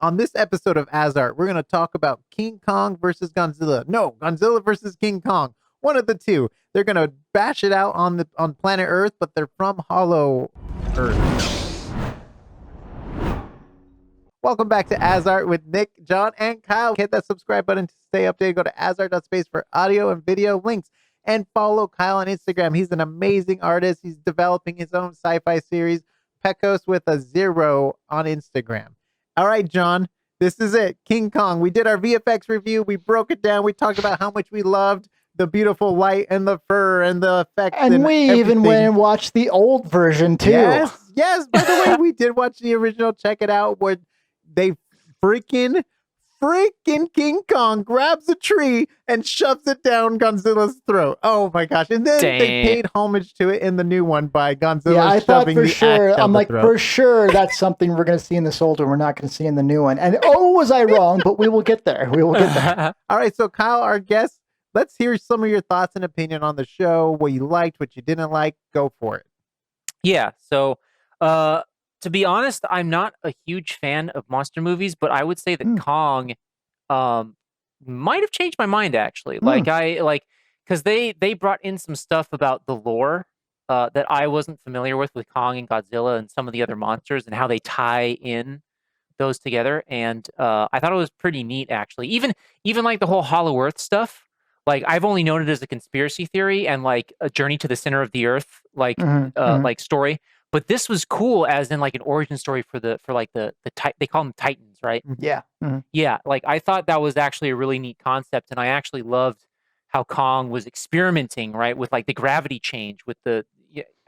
On this episode of AsArt, we're going to talk about King Kong versus Godzilla. No, Godzilla versus King Kong. One of the two. They're going to bash it out on planet Earth, but they're from Hollow Earth. Welcome back to AsArt with Nick, John, and Kyle. Hit that subscribe button to stay updated. Go to asart.space for audio and video links. And follow Kyle on Instagram. He's an amazing artist. He's developing his own sci-fi series, Pecos with a 0 on Instagram. All right, John, this is it. King Kong. We did our VFX review. We broke it down. We talked about how much we loved the beautiful light and the fur and the effects. And we everything. even went and watched the old version, too. Yes. By the way, we did watch the original. Check it out. Where they freaking King Kong grabs a tree and shoves it down Godzilla's throat. Oh my gosh. And then they paid homage to it in the new one by Godzilla. Yeah, I thought for sure. I'm like, throat. for sure that's something we're going to see in this old one. We're not going to see in the new one. And was I wrong? But we will get there. All right. So Kyle, our guest, let's hear some of your thoughts and opinion on the show, what you liked, what you didn't like. Go for it. Yeah. So, to be honest, I'm not a huge fan of monster movies, but I would say that Kong might have changed my mind, actually. Because they brought in some stuff about the lore that I wasn't familiar with Kong and Godzilla and some of the other monsters and how they tie in those together. And I thought it was pretty neat, actually. Even like the whole Hollow Earth stuff. Like, I've only known it as a conspiracy theory and like a journey to the center of the earth, like story. But this was cool, as in like an origin story for the they call them Titans, right? Yeah. Yeah. Like, I thought that was actually a really neat concept, and I actually loved how Kong was experimenting, right, with like the gravity change with the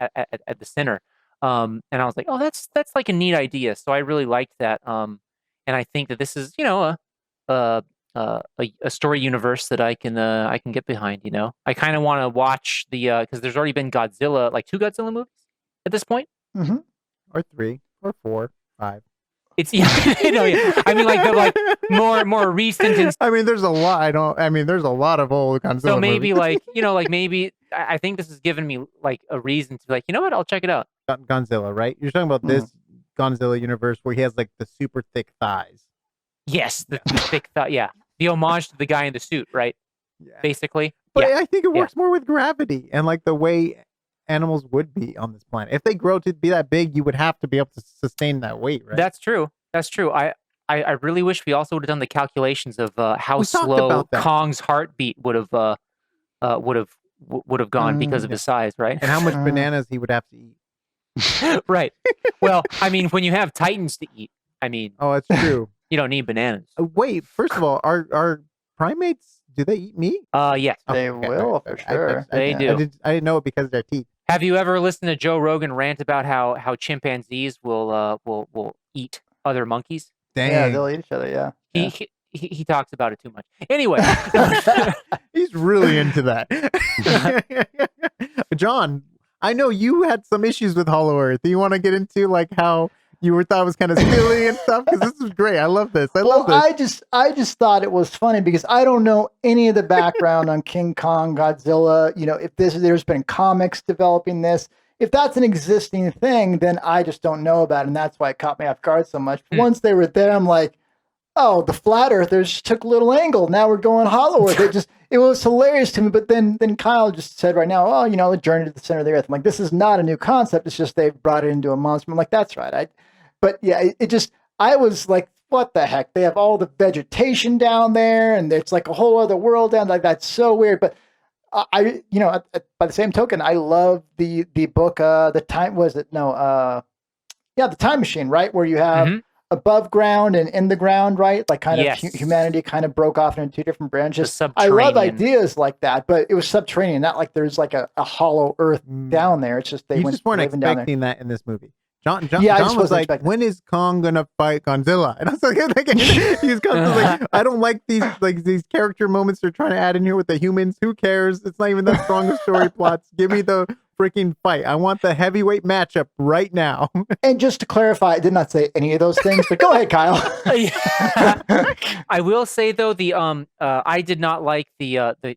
at the center. And I was like, oh, that's like a neat idea. So I really liked that. And I think that this is, a story universe that I can get behind. I kind of want to watch because there's already been Godzilla, like 2 Godzilla movies at this point, or 3 or 4, 5. It's yeah. I mean, like the more recent. There's a lot. There's a lot of old Godzilla. So maybe movies. maybe I think this has given me like a reason to be like, you know what, I'll check it out. Godzilla, right? You're talking about this Godzilla universe where he has like the super thick thighs. Yes, the thick thigh. Yeah, the homage to the guy in the suit, right? Yeah. Basically. But I think it works more with gravity and like the way animals would be on this planet. If they grow to be that big, you would have to be able to sustain that weight, right? That's true. I really wish we also would have done the calculations of how slow Kong's heartbeat would have gone because of his size, right? And how much bananas he would have to eat. Right. Well, when you have Titans to eat, oh, that's true. You don't need bananas. Wait, first of all, are primates? Do they eat meat? Yes, they will for sure. They do. I didn't know it because of their teeth. Have you ever listened to Joe Rogan rant about how chimpanzees will eat other monkeys? Dang. Yeah, they'll eat each other. Yeah. He talks about it too much. Anyway, he's really into that. John, I know you had some issues with Hollow Earth. Do you want to get into like how you thought it was kind of silly and stuff? Because this is great. I love this. I just thought it was funny because I don't know any of the background on King Kong, Godzilla. If there's been comics developing this, if that's an existing thing, then I just don't know about it, and that's why it caught me off guard so much. But once they were there, I'm like, oh, the flat earthers took a little angle. Now we're going Hollow Earth. It was hilarious to me. But then Kyle just said right now, oh, the journey to the center of the earth. I'm like, this is not a new concept. It's just they've brought it into a monster. I'm like, that's right. But yeah, I was like, what the heck? They have all the vegetation down there, and it's like a whole other world down. Like, that's so weird. But by the same token, I love the book. The Time the Time Machine, right? Where you have above ground and in the ground, right? Like kind of humanity kind of broke off into 2 different branches. I love ideas like that, but it was subterranean, not like there's like a hollow earth down there. It's just you just weren't expecting that in this movie. John was like, when is Kong gonna fight Godzilla? And I was like, I don't like these character moments they're trying to add in here with the humans. Who cares? It's not even that strong of story plots. Give me the freaking fight. I want the heavyweight matchup right now. And just to clarify, I did not say any of those things, but go ahead, Kyle. I will say though, I did not like the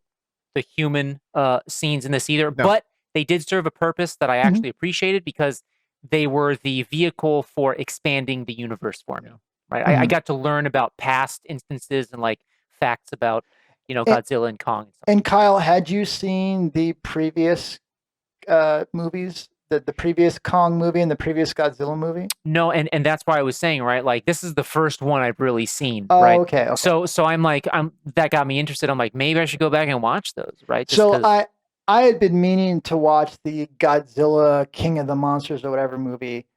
human scenes in this either, but they did serve a purpose that I actually appreciated because they were the vehicle for expanding the universe for me. right? I got to learn about past instances and like facts about, Godzilla and Kong and stuff. And Kyle, had you seen the previous movies, the previous Kong movie and the previous Godzilla movie? No, and that's why I was saying, right? Like this is the first one I've really seen, Oh, right? okay. So I'm like, that got me interested. I'm like, maybe I should go back and watch those, right? Just So 'cause- I had been meaning to watch the Godzilla King of the Monsters or whatever movie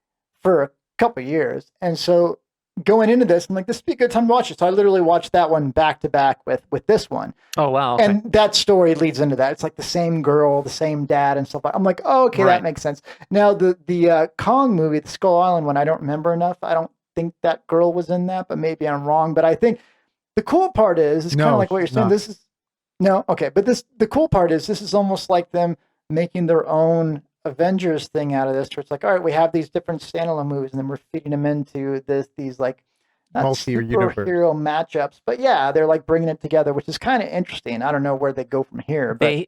for a couple years. And so going into this, I'm like, this would be a good time to watch it. So I literally watched that one back to back with this one. Oh wow. Okay. And that story leads into that. It's like the same girl, the same dad and stuff. I'm like, oh, okay, Right. that makes sense. Now the Kong movie, the Skull Island one, I don't remember enough. I don't think that girl was in that, but maybe I'm wrong. But I think the cool part is it's kind of like what you're she's saying. not. This is no, okay, but the cool part is this is almost like them making their own Avengers thing out of this, where it's like, all right, we have these different standalone movies, and then we're feeding them into these like not Multi-universe. superhero matchups, but yeah, they're like bringing it together, which is kind of interesting. I don't know where they go from here, but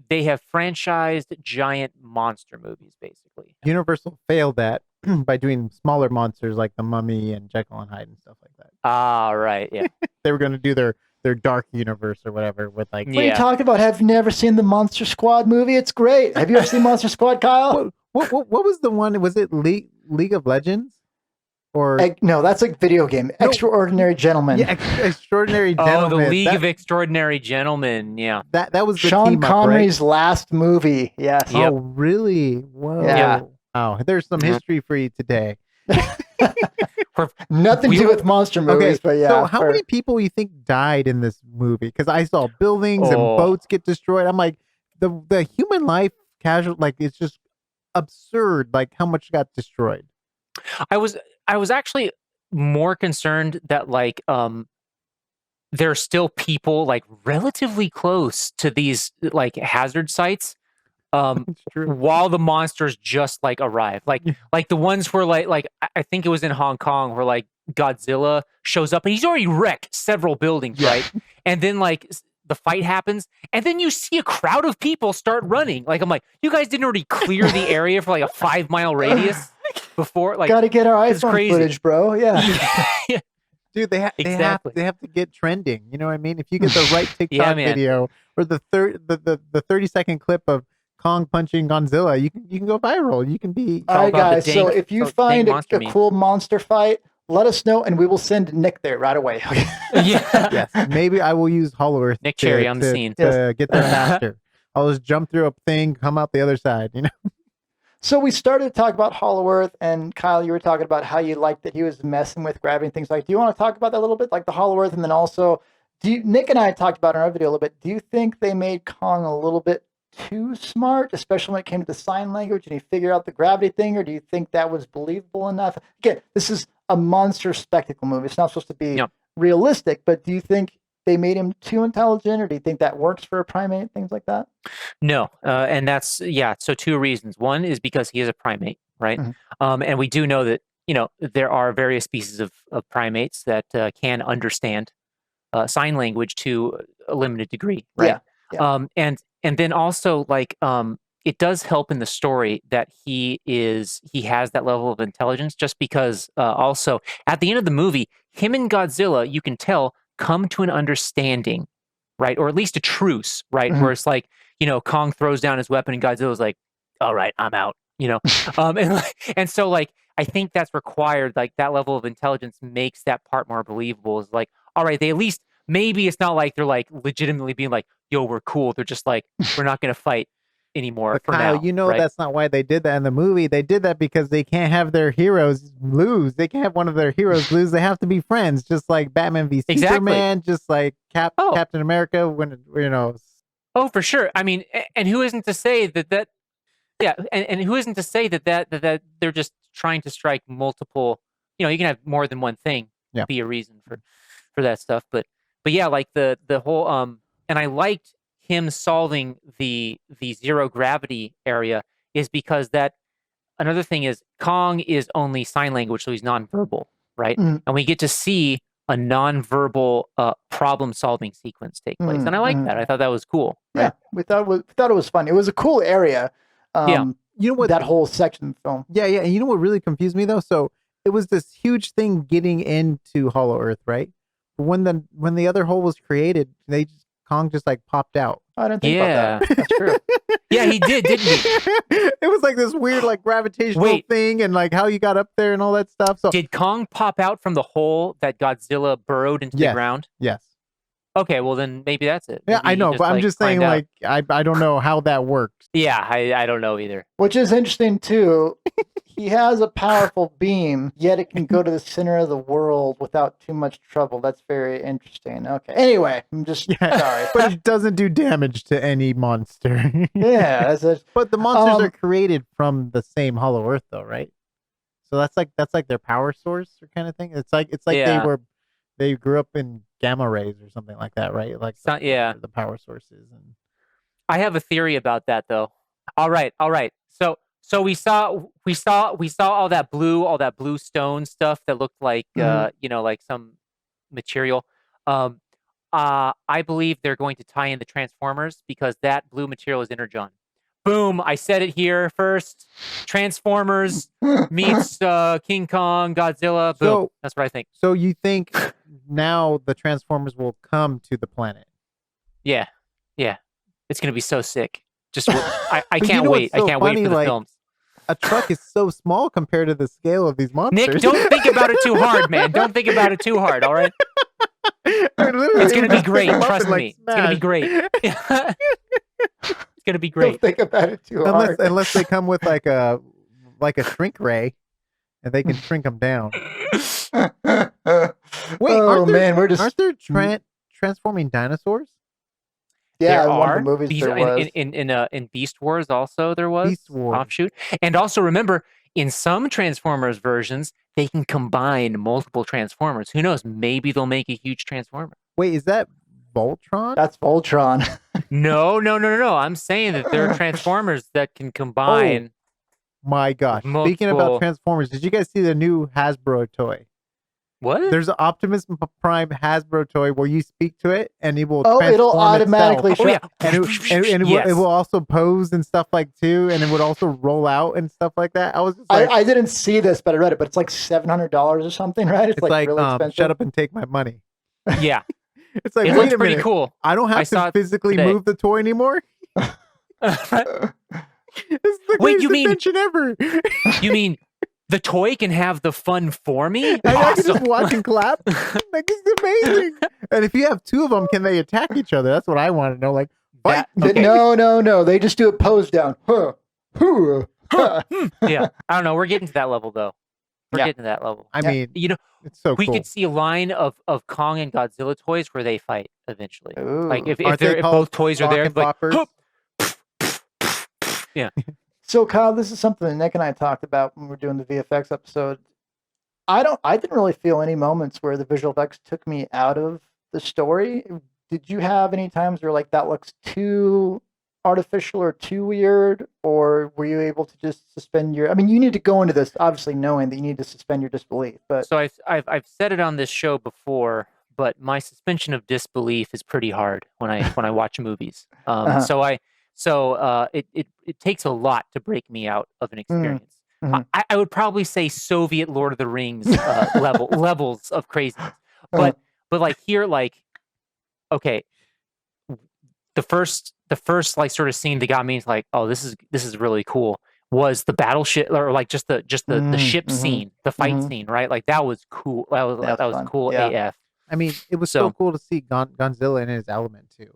They have franchised giant monster movies, basically. Universal failed that by doing smaller monsters like the Mummy and Jekyll and Hyde and stuff like that. Ah, right, yeah. They were going to do their dark universe or whatever with like. what are you talking about? Have you never seen the Monster Squad movie? It's great. Have you ever seen Monster Squad, Kyle? What was the one? Was it League of Legends? Or No, that's like video game. No. Extraordinary Gentlemen. yeah, Extraordinary Oh, Gentlemen. the League that, of Extraordinary Gentlemen. Yeah. that was the Sean team up, right? Connery's last movie. Yes. Yep. Oh, really? Whoa. Yeah. Wow. There's some history for you today. Nothing to do with monster movies, but yeah. So how many people you think died in this movie? Because I saw buildings and boats get destroyed. I'm like, the human life casual, like it's just absurd. Like how much got destroyed. I was actually more concerned that like there are still people like relatively close to these like hazard sites It's true. while the monsters just like arrive. Like the ones where like I think it was in Hong Kong where like Godzilla shows up and he's already wrecked several buildings, right? And then like the fight happens and then you see a crowd of people start running. Like I'm like, you guys didn't already clear the area for like a 5-mile radius before? Like Got to get our it's iPhone crazy. footage, bro. Yeah. Dude, they have Exactly. to get trending. You know what I mean? If you get the right TikTok man. video or the 30-second clip of Kong punching Godzilla, you can go viral. You can be All right, about the guys. So dank- if you dank find monster a meme. cool monster fight, let us know, and we will send Nick there right away. Yeah. yes. Maybe I will use Hollow Earth Nick Cherry on the scene. to get there faster. I'll just jump through a thing, come out the other side. You know. So we started to talk about Hollow Earth, and Kyle, you were talking about how you liked that he was messing with gravity and things like. Do you want to talk about that a little bit, like the Hollow Earth, and then also, Nick and I talked about in our video a little bit. Do you think they made Kong a little bit too smart, especially when it came to the sign language, and he figured out the gravity thing, or do you think that was believable enough? Again, this is a monster spectacle movie. It's not supposed to be realistic, but do you think they made him too intelligent, or do you think that works for a primate, things like that? No, and that's so 2 reasons. One is because he is a primate, right? And we do know that there are various species of primates that can understand sign language to a limited degree, right? Yeah. And then also like it does help in the story that he has that level of intelligence, just because also at the end of the movie, him and Godzilla, you can tell, come to an understanding, right? Or at least a truce, right? Where it's like, Kong throws down his weapon and Godzilla's like, all right, I'm out, and so like, I think that's required. Like that level of intelligence makes that part more believable. Is like, all right, they at least, maybe it's not like they're like legitimately being like, yo, we're cool. They're just like, we're not going to fight anymore But for Kyle, now. Right? that's not why they did that in the movie. They did that because they can't have their heroes lose. They can't have one of their heroes lose. They have to be friends, just like Batman v Superman, just like Captain America. When Oh, for sure. I mean, and who isn't to say that? Yeah, and who isn't to say that they're just trying to strike multiple? You can have more than one thing be a reason for that stuff. But yeah, like the whole and I liked him solving the zero gravity area is because that another thing is Kong is only sign language, so he's nonverbal, right? And we get to see a nonverbal problem solving sequence take place, and I like that. I thought that was cool. Right? Yeah, we thought it was fun. It was a cool area. you know what? That whole section of the film. Yeah. And you know what really confused me though? So it was this huge thing getting into Hollow Earth, right? But when the other hole was created, Kong just like popped out. I didn't think about that. That's true. Yeah, he did, didn't he? It was like this weird like gravitational thing and like how you got up there and all that stuff. So did Kong pop out from the hole that Godzilla burrowed into the ground? Yes. Okay, well then maybe that's it. Yeah, Maybe I know, but I'm just saying like I don't know how that works. Yeah, I don't know either. Which is interesting too. He has a powerful beam, yet it can go to the center of the world without too much trouble. That's very interesting. Okay. Anyway, I'm just sorry. But it doesn't do damage to any monster. Yeah. But the monsters are created from the same Hollow Earth though, right? So that's like their power source or kind of thing. It's like they grew up in gamma rays or something like that, right? Like the power sources. And I have a theory about that though. All right. So we saw all that blue stone stuff that looked like like some material. I believe they're going to tie in the Transformers because that blue material is Energon. Boom! I said it here first. Transformers meets King Kong, Godzilla. Boom! So, that's what I think. So you think now the Transformers will come to the planet? Yeah. It's gonna be so sick. Just I can't wait. I can't wait for the films. A truck is so small compared to the scale of these monsters. Nick, don't think about it too hard, man. Don't think about it too hard, all right? It's going to be great. Trust me. It's going to be great. It's going to be great. Don't think about it too hard. Unless they come with like a shrink ray and they can shrink them down. Wait, aren't there transforming dinosaurs? Yeah, there in one are of the movies there was. In Beast Wars also there was Beast Wars offshoot. And also remember, in some Transformers versions, they can combine multiple Transformers. Who knows? Maybe they'll make a huge Transformer. Wait, is that Voltron? That's Voltron. No. I'm saying that there are Transformers that can combine. Oh, my gosh. Speaking about Transformers, did you guys see the new Hasbro toy? What? There's an Optimus Prime Hasbro toy where you speak to it and it will it'll automatically it will also pose and stuff like too, and it would also roll out and stuff like that. I was just like, I didn't see this, but I read it. But it's like $700 or something, right? It's like really expensive. Shut up and take my money. Yeah, it's like it looks pretty cool. I don't have to physically move the toy anymore. It's the greatest invention ever. You mean the toy can have the fun for me? And I can just watch and clap. Like, it's amazing. And if you have two of them, can they attack each other? That's what I want to know. Like, fight. No. They just do a pose down. Yeah, I don't know. We're getting to that level though. We're getting to that level. I mean, it's so we cool. could see a line of Kong and Godzilla toys where they fight eventually. Ooh. Like if both toys are there, like, yeah. So Kyle, this is something that Nick and I talked about when we were doing the VFX episode. I didn't really feel any moments where the visual effects took me out of the story. Did you have any times where like that looks too artificial or too weird, or were you able to just suspend your? I mean, you need to go into this obviously knowing that you need to suspend your disbelief. But so I've said it on this show before, but my suspension of disbelief is pretty hard when I watch movies. So it takes a lot to break me out of an experience. Mm-hmm. I would probably say Soviet Lord of the Rings levels of craziness. But like here, like, okay, the first like sort of scene that got me is like, oh, this is really cool, was the battleship, or like just the ship scene, the fight scene, right? Like that was cool. That was cool AF. I mean, it was so cool to see Godzilla in his element too.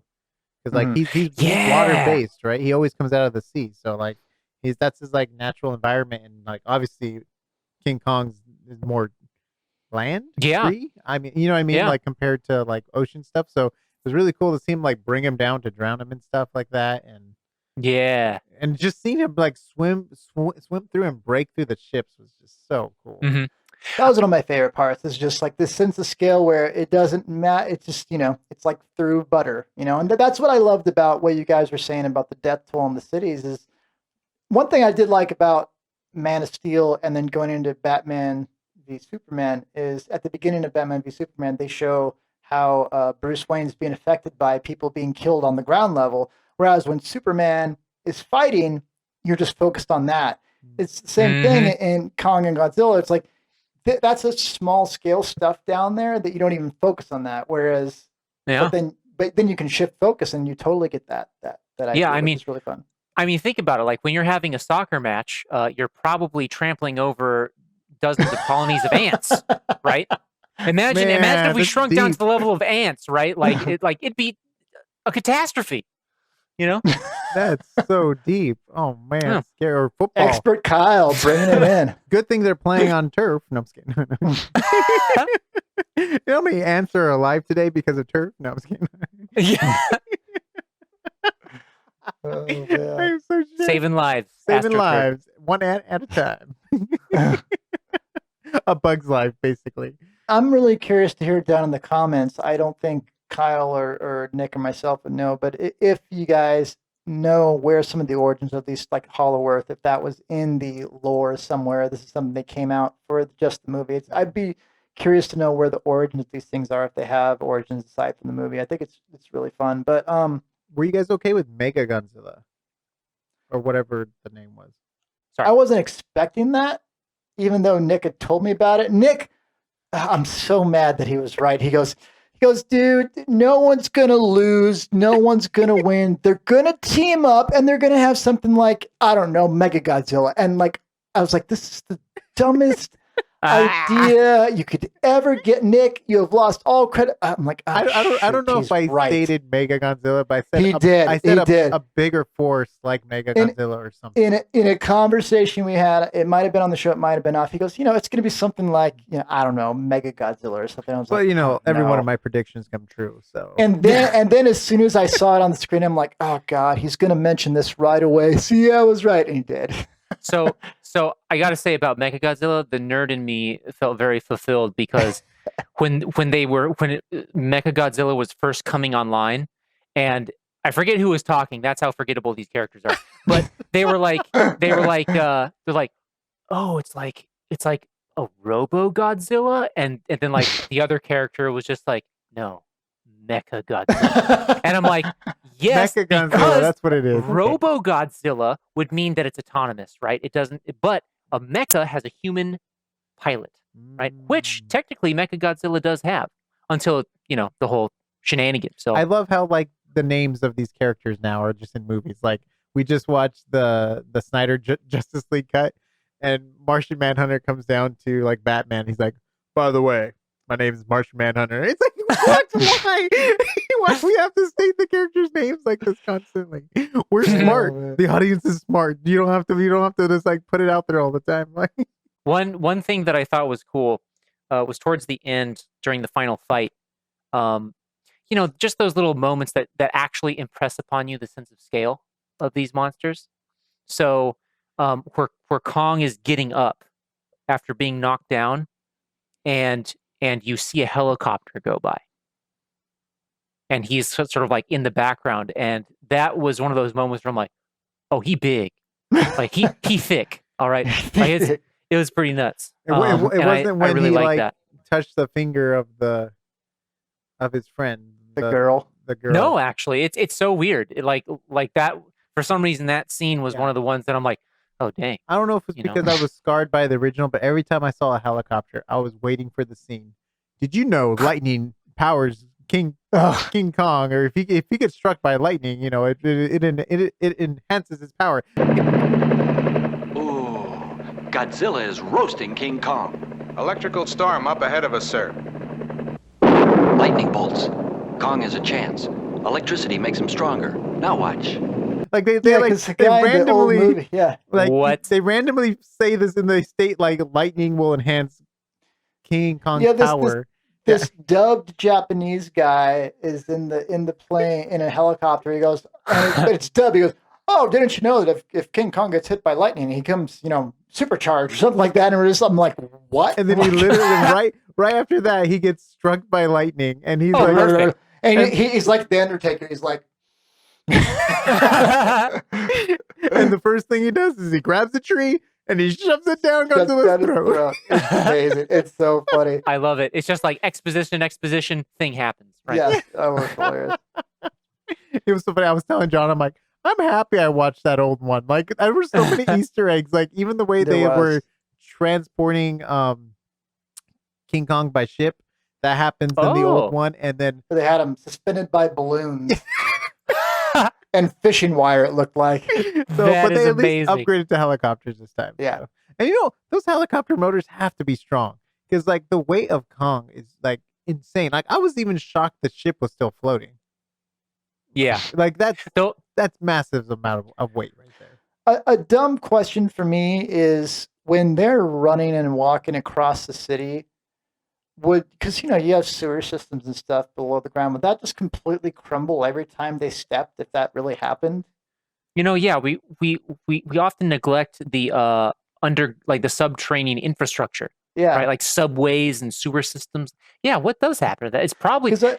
Because like he's water based, right? He always comes out of the sea, so like that's his like natural environment, and like obviously King Kong's is more land. Yeah, free. I mean, you know what I mean, like compared to like ocean stuff. So it was really cool to see him like bring him down to drown him and stuff like that, and just seeing him like swim through and break through the ships was just so cool. Mm-hmm. That was one of my favorite parts. Is just like this sense of scale where it doesn't matter. It's just, it's like through butter, and that's what I loved about what you guys were saying about the death toll in the cities. Is one thing I did like about Man of Steel and then going into Batman v Superman is at the beginning of Batman v Superman, they show how Bruce Wayne's being affected by people being killed on the ground level. Whereas when Superman is fighting, you're just focused on that. It's the same thing in Kong and Godzilla. It's like, that's such small scale stuff down there that you don't even focus on that. Whereas, Yeah. but then you can shift focus and you totally get that idea. Yeah, I mean, it's really fun. I mean, think about it. Like when you're having a soccer match, you're probably trampling over dozens of colonies of ants, right? Imagine if we that's shrunk down to deep. the level of ants, right? Like it'd be a catastrophe, you know? That's so deep. Oh man, Yeah. scary. Or football. Expert Kyle bringing him in. Good thing they're playing on turf. No, I'm just kidding. You know how many ants are alive today because of turf? No, I'm just kidding. Yeah. Oh, man. I'm so sure. Saving lives. Saving AstroTurf. lives, one ant at a time. A bug's life, basically. I'm really curious to hear it down in the comments. I don't think Kyle or Nick or myself would know, but if you guys know where some of the origins of these, like Hollow Earth, if that was in the lore somewhere, this is something that came out for just the movie. I'd be curious to know where the origins of these things are, if they have origins aside from the movie. I think it's really fun. But were you guys okay with Mega-Godzilla? Or whatever the name was? Sorry. I wasn't expecting that, even though Nick had told me about it. Nick, I'm so mad that he was right. He goes, dude, no one's going to lose. No one's going to win. They're going to team up and they're going to have something like, I don't know, Mega-Godzilla. And like, I was like, this is the dumbest idea you could ever get. Nick, you have lost all credit. I'm like, I don't know if I stated Mega-Godzilla, but I said I said a bigger force like Mega-Godzilla or something. In a conversation we had, it might have been on the show, it might have been off. He goes, it's going to be something like, I don't know, Mega-Godzilla or something. I was like, every one of my predictions come true. So and then as soon as I saw it on the screen, I'm like, oh God, he's going to mention this right away. See, I was right, and he did. So I got to say about Mega-Godzilla, the nerd in me felt very fulfilled because when Mega-Godzilla was first coming online, and I forget who was talking. That's how forgettable these characters are. But they were like, oh, it's like a Robo-Godzilla, and then like the other character was just like, no, Mecha-Godzilla, and I'm like, yes, Mecha-Godzilla, that's what it is. Robo-Godzilla would mean that it's autonomous, right? It doesn't, but a mecha has a human pilot, right? Which technically Mecha-Godzilla does have until, the whole shenanigans. So I love how like the names of these characters now are just in movies. Like we just watched the Snyder Justice League cut, and Martian Manhunter comes down to like Batman. He's like, by the way, my name is Martian Manhunter. It's like, what? Why? Why do we have to state the characters' names like this constantly? We're smart. The audience is smart. You don't have to just like put it out there all the time. Like one thing that I thought was cool was towards the end during the final fight. Just those little moments that actually impress upon you the sense of scale of these monsters. So where Kong is getting up after being knocked down, and you see a helicopter go by, and he's sort of like in the background, and that was one of those moments where I'm like, oh, he big, like he thick, all right. Like it was pretty nuts. It wasn't when really he liked like that. touched the finger of his friend, the girl. No, actually, it's so weird. It, like that for some reason that scene was one of the ones that I'm like, oh dang. I don't know if it's because I was scarred by the original, but every time I saw a helicopter, I was waiting for the scene. Did you know lightning powers King Kong, or if he gets struck by lightning, it enhances his power. Ooh, Godzilla is roasting King Kong. Electrical storm up ahead of us, sir. Lightning bolts. Kong has a chance. Electricity makes him stronger. Now watch. Like they randomly what? They randomly say this in the state like lightning will enhance King Kong's power. This dubbed Japanese guy is in the plane in a helicopter. He goes, and it's dubbed. He goes, oh, didn't you know that if King Kong gets hit by lightning, he comes, supercharged or something like that? And I'm like, what? And then he literally right after that he gets struck by lightning, and he's like, and he's like the Undertaker. He's like. And the first thing he does is he grabs a tree and he shoves it down Godzilla's throat. It's amazing. It's so funny. I love it. It's just like exposition, thing happens. Right? Yeah, that was hilarious. It was so funny. I was telling John, I'm like, I'm happy I watched that old one. Like there were so many Easter eggs. Like even the way they were transporting King Kong by ship. That happens in the Oh. old one, and then Where they had him suspended by balloons and fishing wire, it looked like. That but is they at least amazing. upgraded to helicopters this time. Yeah. So. And those helicopter motors have to be strong because like the weight of Kong is like insane. Like I was even shocked the ship was still floating. Yeah. Like that's So massive amount of weight right there. A dumb question for me is when they're running and walking across the city, because you have sewer systems and stuff below the ground, would that just completely crumble every time they stepped if that really happened? yeah, we often neglect the the subterranean infrastructure. Yeah. Right, like subways and sewer systems. Yeah, what does happen to that? It's probably Because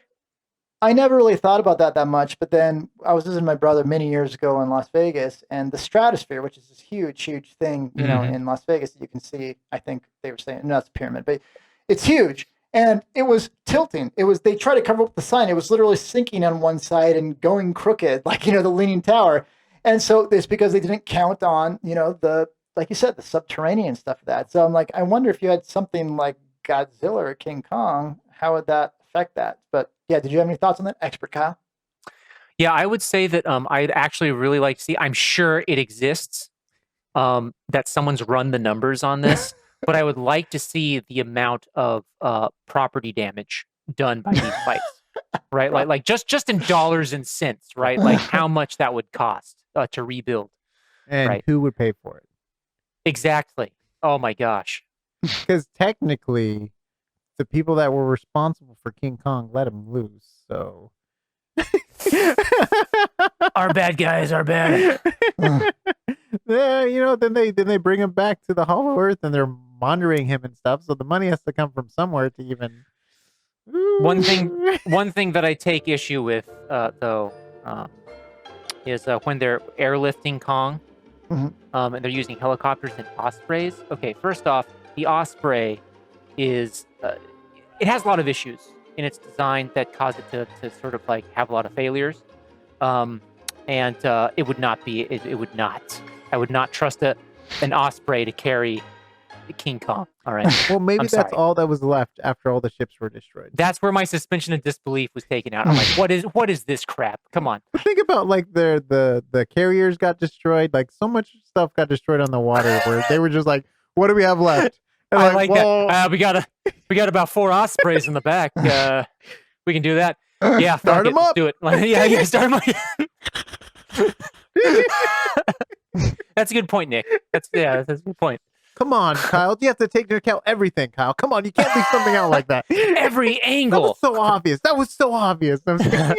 I never really thought about that much, but then I was visiting my brother many years ago in Las Vegas, and the stratosphere, which is this huge thing, in Las Vegas that you can see. I think they were saying, no, it's a pyramid, but it's huge. And it was tilting. They tried to cover up the sign. It was literally sinking on one side and going crooked, like, the Leaning Tower. And so it's because they didn't count on, like you said, the subterranean stuff of that. So I'm like, I wonder if you had something like Godzilla or King Kong, how would that affect that? But yeah, did you have any thoughts on that, expert Kyle? Yeah, I would say that I'd actually really like to see. I'm sure it exists. That someone's run the numbers on this, but I would like to see the amount of property damage done by these fights. Right, like just in dollars and cents. Right, like how much that would cost to rebuild. And who would pay for it? Exactly. Oh my gosh. Because technically, the people that were responsible for King Kong let him loose. So Our bad guys are bad. Yeah, then they bring him back to the Hollow Earth and they're monitoring him and stuff. So the money has to come from somewhere to even. One thing that I take issue with, though, is when they're airlifting Kong, and they're using helicopters and ospreys. Okay, first off, the osprey is it has a lot of issues in its design that cause it to sort of like have a lot of failures, and it would not be. It would not. I would not trust an osprey to carry King Kong. All right. Well, maybe I'm that's sorry. all that was left after all the ships were destroyed. That's where my suspension of disbelief was taken out. I'm like, what is this crap? Come on. But think about like the carriers got destroyed. Like so much stuff got destroyed on the water where they were just like, what do we have left? And I like well, that. We got about 4 ospreys in the back. We can do that. Yeah, Start 'em let's up. do it. Yeah, start them up. That's a good point, Nick. That's a good point. come on, Kyle. You have to take into account everything, Kyle. Come on, you can't leave something out like that. Every That angle. was so obvious. That was so obvious. I'm saying.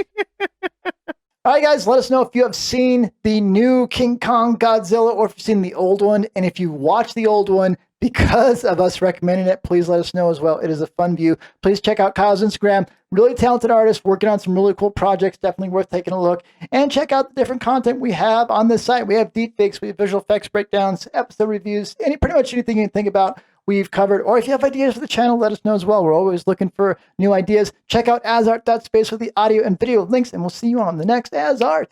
All right, guys, let us know if you have seen the new King Kong Godzilla or if you've seen the old one. And if you watched the old one because of us recommending it, please let us know as well. It is a fun view. Please check out Kyle's Instagram. Really talented artist working on some really cool projects. Definitely worth taking a look. And check out the different content we have on this site. We have deepfakes, we have visual effects breakdowns, episode reviews, pretty much anything you can think about we've covered. Or if you have ideas for the channel, let us know as well. We're always looking for new ideas. Check out AsArt.space for the audio and video links, and we'll see you on the next AsArt.